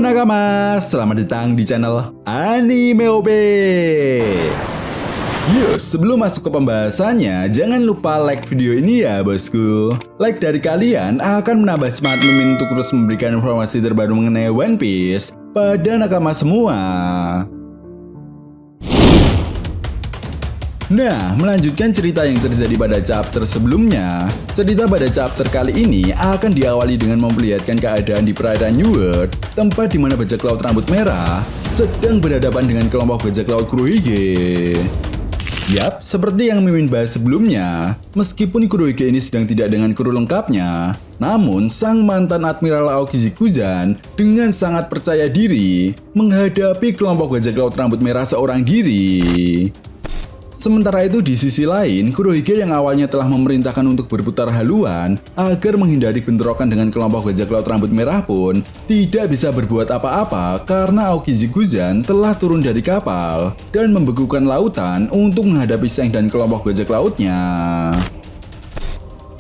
nakama, selamat datang di channel Anime OB. Yuk, sebelum masuk ke pembahasannya, jangan lupa like video ini ya bosku. Like dari kalian akan menambah semangat Mimin untuk terus memberikan informasi terbaru mengenai One Piece pada nakama semua. Nah, melanjutkan cerita yang terjadi pada chapter sebelumnya. Cerita pada chapter kali ini akan diawali dengan memperlihatkan keadaan di perairan New World, tempat di mana bajak laut rambut merah sedang berhadapan dengan kelompok bajak laut Kurohige. Yap, seperti yang Mimin bahas sebelumnya, meskipun Kurohige ini sedang tidak dengan kru lengkapnya, namun sang mantan Admiral Aokiji Kuzan dengan sangat percaya diri menghadapi kelompok bajak laut rambut merah seorang diri. Sementara itu di sisi lain, Kurohige yang awalnya telah memerintahkan untuk berputar haluan agar menghindari bentrokan dengan kelompok bajak laut rambut merah pun tidak bisa berbuat apa-apa karena Aokiji Kuzan telah turun dari kapal dan membekukan lautan untuk menghadapi Seng dan kelompok bajak lautnya.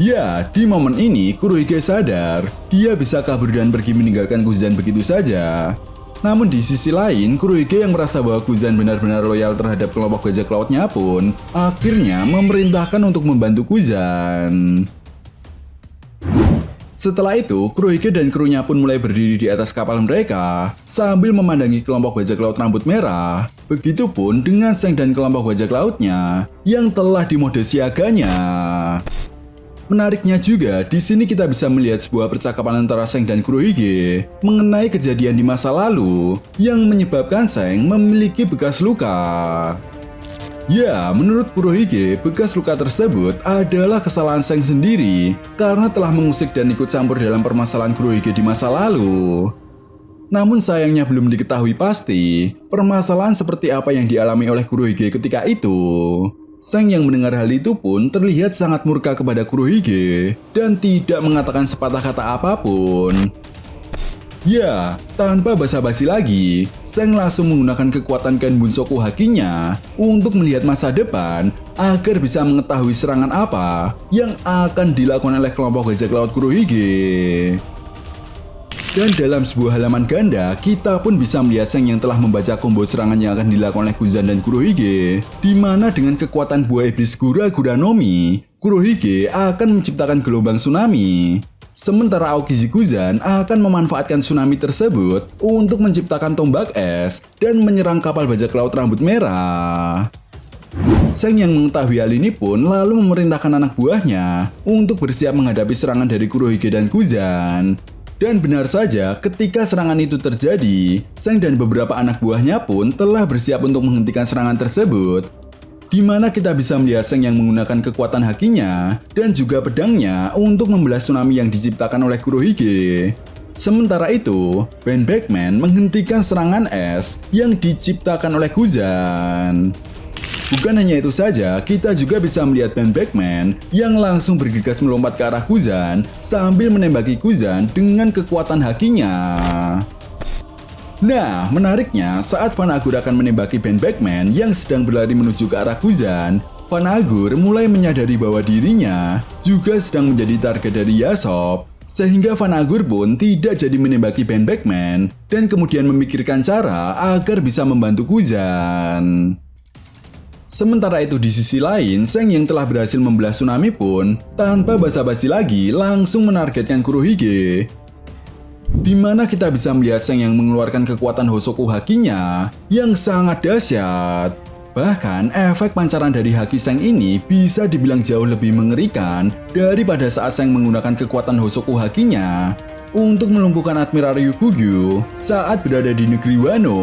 Ya, di momen ini Kurohige sadar dia bisa kabur dan pergi meninggalkan Kuzan begitu saja. Namun di sisi lain, Kurohige yang merasa bahwa Kuzan benar-benar loyal terhadap kelompok bajak lautnya pun akhirnya memerintahkan untuk membantu Kuzan. Setelah itu, Kurohige dan krunya pun mulai berdiri di atas kapal mereka sambil memandangi kelompok bajak laut rambut merah. Begitupun dengan Seng dan kelompok bajak lautnya yang telah dimode siaganya. Menariknya juga, di sini kita bisa melihat sebuah percakapan antara Seng dan Kurohige mengenai kejadian di masa lalu yang menyebabkan Seng memiliki bekas luka. Ya, menurut Kurohige, bekas luka tersebut adalah kesalahan Seng sendiri karena telah mengusik dan ikut campur dalam permasalahan Kurohige di masa lalu. Namun sayangnya belum diketahui pasti permasalahan seperti apa yang dialami oleh Kurohige ketika itu. Seng yang mendengar hal itu pun terlihat sangat murka kepada Kurohige dan tidak mengatakan sepatah kata apapun. Ya, tanpa basa-basi lagi, Seng langsung menggunakan kekuatan Ken Bunsoku Haki-nya untuk melihat masa depan agar bisa mengetahui serangan apa yang akan dilakukan oleh kelompok bajak laut Kurohige. Dan dalam sebuah halaman ganda, kita pun bisa melihat Seng yang telah membaca combo serangan yang akan dilakukan oleh Kuzan dan Kurohige, di mana dengan kekuatan buah iblis Gura Gura no Mi, Kurohige akan menciptakan gelombang tsunami. Sementara Aokiji Kuzan akan memanfaatkan tsunami tersebut untuk menciptakan tombak es dan menyerang kapal bajak laut rambut merah. Seng yang mengetahui hal ini pun lalu memerintahkan anak buahnya untuk bersiap menghadapi serangan dari Kurohige dan Kuzan. Dan benar saja, ketika serangan itu terjadi, Seng dan beberapa anak buahnya pun telah bersiap untuk menghentikan serangan tersebut. Di mana kita bisa melihat Seng yang menggunakan kekuatan hakinya dan juga pedangnya untuk membelah tsunami yang diciptakan oleh Kurohige. Sementara itu, Ben Beckman menghentikan serangan es yang diciptakan oleh Kuzan. Bukan hanya itu saja, kita juga bisa melihat Ben Beckman yang langsung bergegas melompat ke arah Kuzan sambil menembaki Kuzan dengan kekuatan hakinya. Nah, menariknya saat Vanagur akan menembaki Ben Beckman yang sedang berlari menuju ke arah Kuzan, Vanagur mulai menyadari bahwa dirinya juga sedang menjadi target dari Yasop, sehingga Vanagur pun tidak jadi menembaki Ben Beckman dan kemudian memikirkan cara agar bisa membantu Kuzan. Sementara itu di sisi lain, Seng yang telah berhasil membelah tsunami pun tanpa basa-basi lagi langsung menargetkan Kurohige. Di mana kita bisa melihat Seng yang mengeluarkan kekuatan Hosoku Hakinya yang sangat dahsyat. Bahkan efek pancaran dari Haki Seng ini bisa dibilang jauh lebih mengerikan daripada saat Seng menggunakan kekuatan Hosoku Hakinya untuk melumpuhkan Admiral Ryukugyu saat berada di negeri Wano.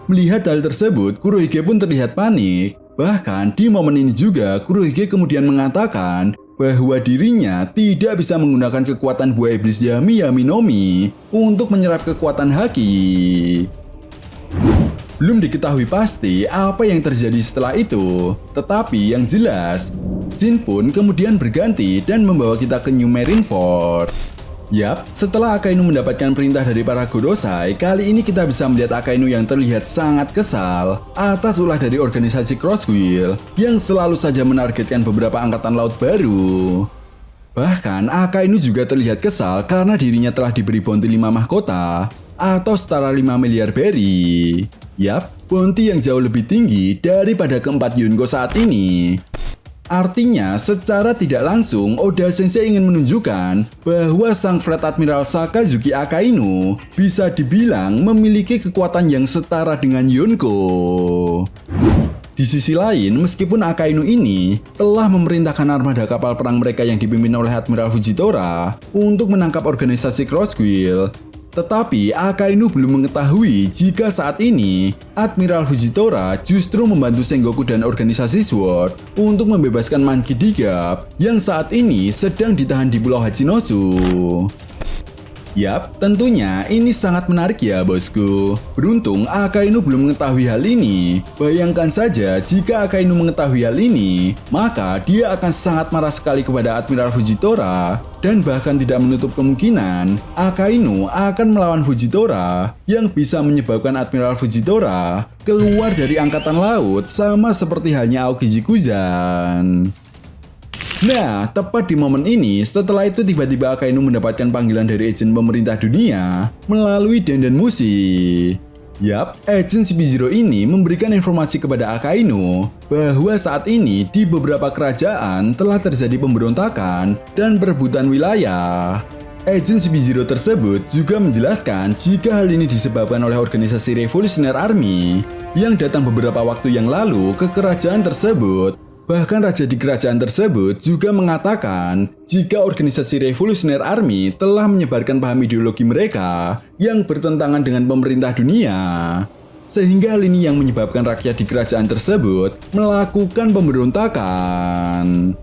Melihat hal tersebut, Kurohige pun terlihat panik. Bahkan di momen ini juga, Kurohige kemudian mengatakan bahwa dirinya tidak bisa menggunakan kekuatan buah iblis Yami Yami no Mi untuk menyerap kekuatan haki. Belum diketahui pasti apa yang terjadi setelah itu. Tetapi yang jelas, Shin pun kemudian berganti dan membawa kita ke New Marineford. Yap, setelah Akainu mendapatkan perintah dari para Godosai, kali ini kita bisa melihat Akainu yang terlihat sangat kesal atas ulah dari organisasi Crosswheel yang selalu saja menargetkan beberapa angkatan laut baru. Bahkan Akainu juga terlihat kesal karena dirinya telah diberi bounty 5 mahkota atau setara 5 miliar berry. Yap, bounty yang jauh lebih tinggi daripada keempat Yonko saat ini. Artinya, secara tidak langsung, Oda Sensei ingin menunjukkan bahwa sang Fleet Admiral Sakazuki Akainu bisa dibilang memiliki kekuatan yang setara dengan Yonko. Di sisi lain, meskipun Akainu ini telah memerintahkan armada kapal perang mereka yang dipimpin oleh Admiral Fujitora untuk menangkap organisasi Cross Guild, tetapi Akainu belum mengetahui jika saat ini Admiral Fujitora justru membantu Sengoku dan organisasi SWORD untuk membebaskan Monkey D. Garp yang saat ini sedang ditahan di Pulau Hachinosu. Yap, tentunya ini sangat menarik ya bosku. Beruntung Akainu belum mengetahui hal ini. Bayangkan saja jika Akainu mengetahui hal ini, maka dia akan sangat marah sekali kepada Admiral Fujitora dan bahkan tidak menutup kemungkinan Akainu akan melawan Fujitora yang bisa menyebabkan Admiral Fujitora keluar dari angkatan laut sama seperti halnya Aokiji Kuzan. Nah, tepat di momen ini, setelah itu tiba-tiba Akainu mendapatkan panggilan dari agen pemerintah dunia melalui Denden Mushi. Yap, agen CP0 ini memberikan informasi kepada Akainu bahwa saat ini di beberapa kerajaan telah terjadi pemberontakan dan perebutan wilayah. Agen CP0 tersebut juga menjelaskan jika hal ini disebabkan oleh organisasi Revolutionary Army yang datang beberapa waktu yang lalu ke kerajaan tersebut. Bahkan raja di kerajaan tersebut juga mengatakan jika organisasi Revolutionary Army telah menyebarkan paham ideologi mereka yang bertentangan dengan pemerintah dunia. Sehingga hal ini yang menyebabkan rakyat di kerajaan tersebut melakukan pemberontakan.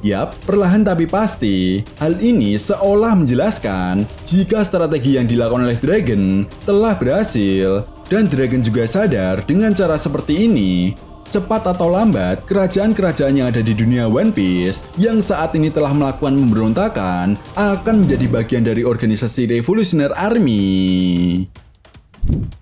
Yap, perlahan tapi pasti, hal ini seolah menjelaskan jika strategi yang dilakukan oleh Dragon telah berhasil dan Dragon juga sadar dengan cara seperti ini. Cepat atau lambat, kerajaan-kerajaan yang ada di dunia One Piece yang saat ini telah melakukan pemberontakan akan menjadi bagian dari organisasi Revolutionary Army.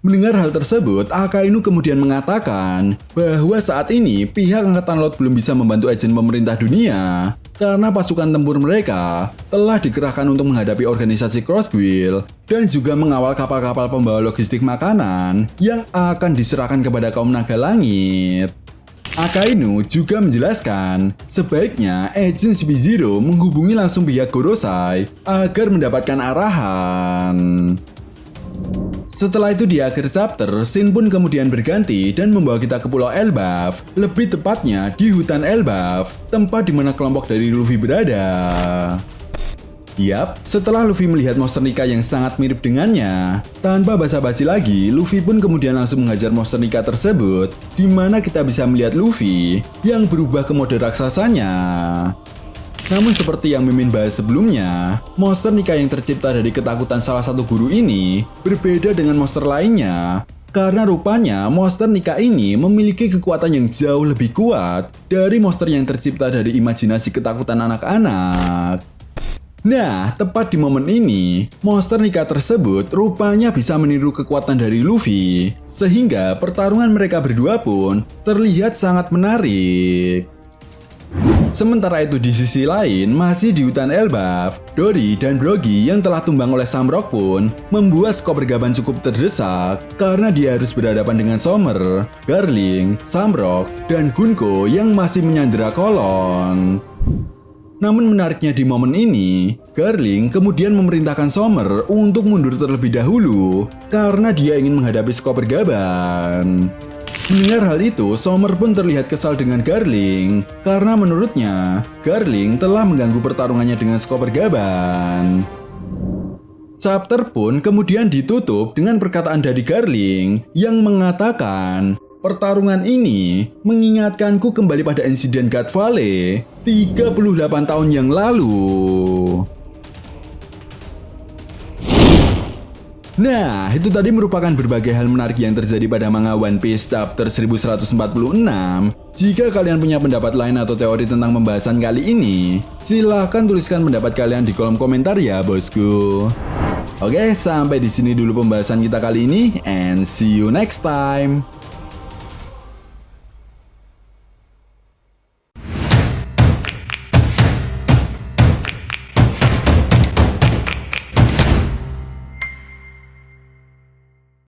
Mendengar hal tersebut, Akainu kemudian mengatakan bahwa saat ini pihak Angkatan Laut belum bisa membantu agen pemerintah dunia karena pasukan tempur mereka telah dikerahkan untuk menghadapi organisasi Cross Guild dan juga mengawal kapal-kapal pembawa logistik makanan yang akan diserahkan kepada kaum naga langit. Akainu juga menjelaskan sebaiknya agen CP0 menghubungi langsung pihak Gorosei agar mendapatkan arahan. Setelah itu di akhir chapter, Shin pun kemudian berganti dan membawa kita ke Pulau Elbaf, lebih tepatnya di hutan Elbaf, tempat di mana kelompok dari Luffy berada. Yap, setelah Luffy melihat monster Nika yang sangat mirip dengannya, tanpa basa-basi lagi, Luffy pun kemudian langsung menghajar monster Nika tersebut, di mana kita bisa melihat Luffy yang berubah ke mode raksasanya. Namun seperti yang Mimin bahas sebelumnya, monster Nika yang tercipta dari ketakutan salah satu guru ini berbeda dengan monster lainnya. Karena rupanya monster Nika ini memiliki kekuatan yang jauh lebih kuat dari monster yang tercipta dari imajinasi ketakutan anak-anak. Nah, tepat di momen ini, monster Nika tersebut rupanya bisa meniru kekuatan dari Luffy, sehingga pertarungan mereka berdua pun terlihat sangat menarik. Sementara itu di sisi lain, masih di hutan Elbaf, Dory dan Brogy yang telah tumbang oleh Samrock pun membuat skop pergaban cukup terdesak karena dia harus berhadapan dengan Sommer, Garling, Samrock, dan Gunko yang masih menyandera Kolon. Namun menariknya di momen ini, Garling kemudian memerintahkan Sommer untuk mundur terlebih dahulu karena dia ingin menghadapi skop pergaban. Mendengar hal itu, Sommer pun terlihat kesal dengan Garling karena menurutnya, Garling telah mengganggu pertarungannya dengan skop pergaban. Chapter pun kemudian ditutup dengan perkataan dari Garling yang mengatakan, pertarungan ini mengingatkanku kembali pada insiden God Valley 38 tahun yang lalu. Nah, itu tadi merupakan berbagai hal menarik yang terjadi pada manga One Piece chapter 1146. Jika kalian punya pendapat lain atau teori tentang pembahasan kali ini, silahkan tuliskan pendapat kalian di kolom komentar ya bosku. Oke, sampai di sini dulu pembahasan kita kali ini, and see you next time.